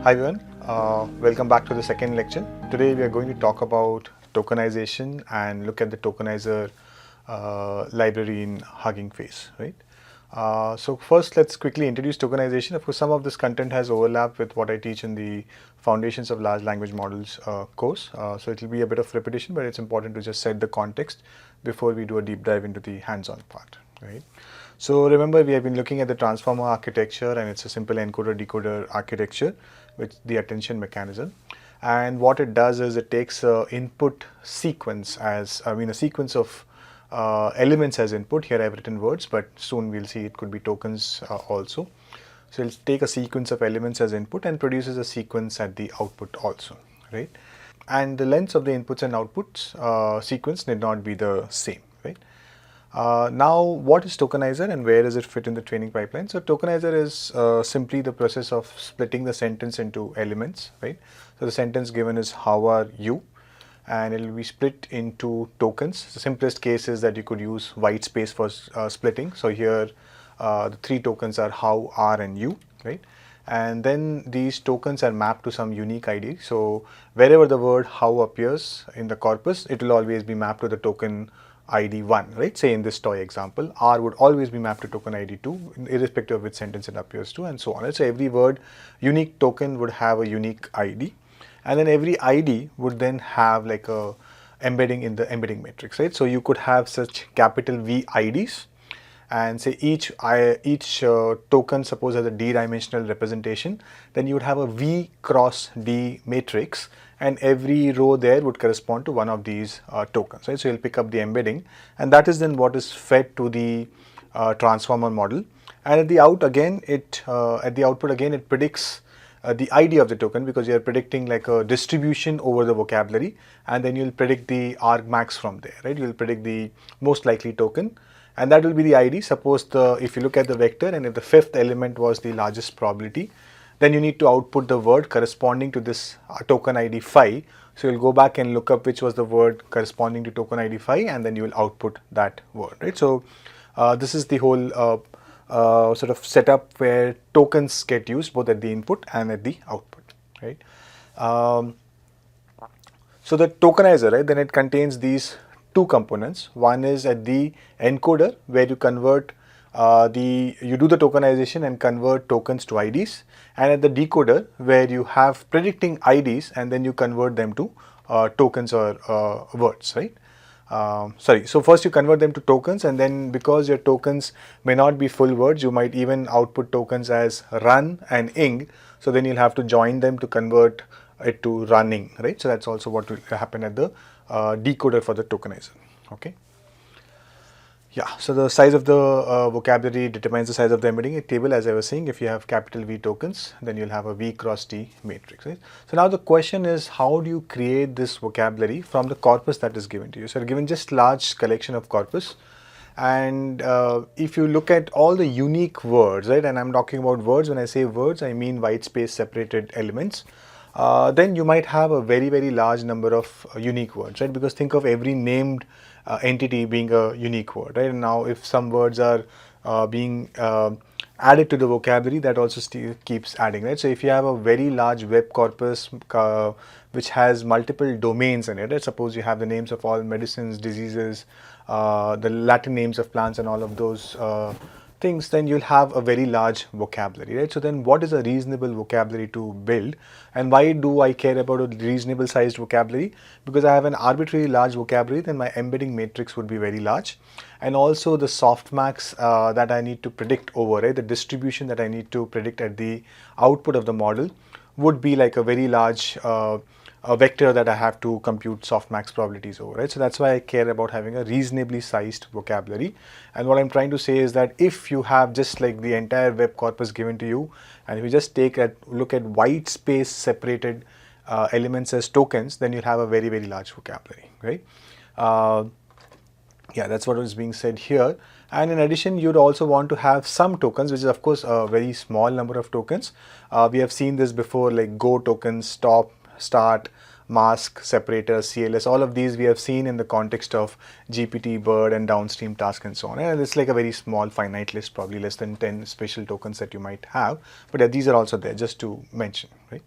Hi everyone, welcome back to the second lecture. Today we are going to talk about tokenization and look at the tokenizer library in Hugging Face, right? So first let's quickly introduce tokenization. Of course, some of this content has overlap with what I teach in the Foundations of Large Language Models course. So it will be a bit of repetition, but it's important to just set the context before we do a deep dive into the hands-on part, right? So remember, we have been looking at the transformer architecture, and it's a simple encoder decoder architecture with the attention mechanism. And what it does is it takes a input sequence as, a sequence of elements as input. Here I've written words, but soon we'll see it could be tokens also. So it'll take a sequence of elements as input and produces a sequence at the output also, right? And the lengths of the inputs and outputs sequence need not be the same, right? Now, what is tokenizer and where does it fit in the training pipeline? So, tokenizer is simply the process of splitting the sentence into elements, right? So, the sentence given is how are you, and it will be split into tokens. The simplest case is that you could use white space for splitting. So, here the three tokens are how, are, and you, right? And then these tokens are mapped to some unique ID. So, wherever the word how appears in the corpus, it will always be mapped to the token ID 1, right? Say in this toy example, R would always be mapped to token ID 2, irrespective of which sentence it appears to, and so on. So every word, unique token would have a unique ID, and then every ID would then have like a embedding in the embedding matrix, right? So you could have such capital V IDs, and say each token suppose has a d-dimensional representation, then you would have a V cross D matrix, and every row there would correspond to one of these tokens, right? So you'll pick up the embedding, and that is then what is fed to the transformer model. And at the output again, it predicts the ID of the token, because you are predicting like a distribution over the vocabulary, and then you'll predict the argmax from there, right? You'll predict the most likely token, and that will be the ID. Suppose if you look at the vector, and if the fifth element was the largest probability, then you need to output the word corresponding to this token ID 5. So you'll go back and look up which was the word corresponding to token ID 5, and then you will output that word, right? So this is the whole sort of setup where tokens get used both at the input and at the output, right? So the tokenizer, right, then it contains these two components. One is at the encoder, where you convert you do the tokenization and convert tokens to IDs, and at the decoder, where you have predicting IDs and then you convert them to tokens or words, right? So first you convert them to tokens, and then because your tokens may not be full words, you might even output tokens as run and ing. So then you'll have to join them to convert it to running, right? So that's also what will happen at the decoder for the tokenizer, okay? Yeah, so the size of the vocabulary determines the size of the embedding table. As I was saying, if you have capital V tokens, then you'll have a V cross T matrix, right? So now the question is, how do you create this vocabulary from the corpus that is given to you? So you're given just large collection of corpus, and if you look at all the unique words, right, and I'm talking about words, when I say words, I mean white space separated elements, then you might have a very, very large number of unique words, right? Because think of every named entity being a unique word, right? And now if some words are being added to the vocabulary, that also still keeps adding, right? So if you have a very large web corpus which has multiple domains in it, right? Suppose you have the names of all medicines, diseases, the Latin names of plants and all of those things, then you'll have a very large vocabulary, right? So then what is a reasonable vocabulary to build, and why do I care about a reasonable sized vocabulary? Because I have an arbitrarily large vocabulary, then my embedding matrix would be very large, and also the softmax that I need to predict over, right, the distribution that I need to predict at the output of the model would be like a very large a vector that I have to compute softmax probabilities over, right? So that's why I care about having a reasonably sized vocabulary. And what I'm trying to say is that if you have just like the entire web corpus given to you, and if you just look at white space separated elements as tokens, then you'll have a very, very large vocabulary, right? Yeah, that's what is being said here. And in addition, you'd also want to have some tokens, which is of course a very small number of tokens. We have seen this before, like go tokens, stop, start, mask, separator, CLS, all of these we have seen in the context of GPT, BERT and downstream task and so on. And it's like a very small finite list, probably less than 10 special tokens that you might have. But these are also there just to mention, right?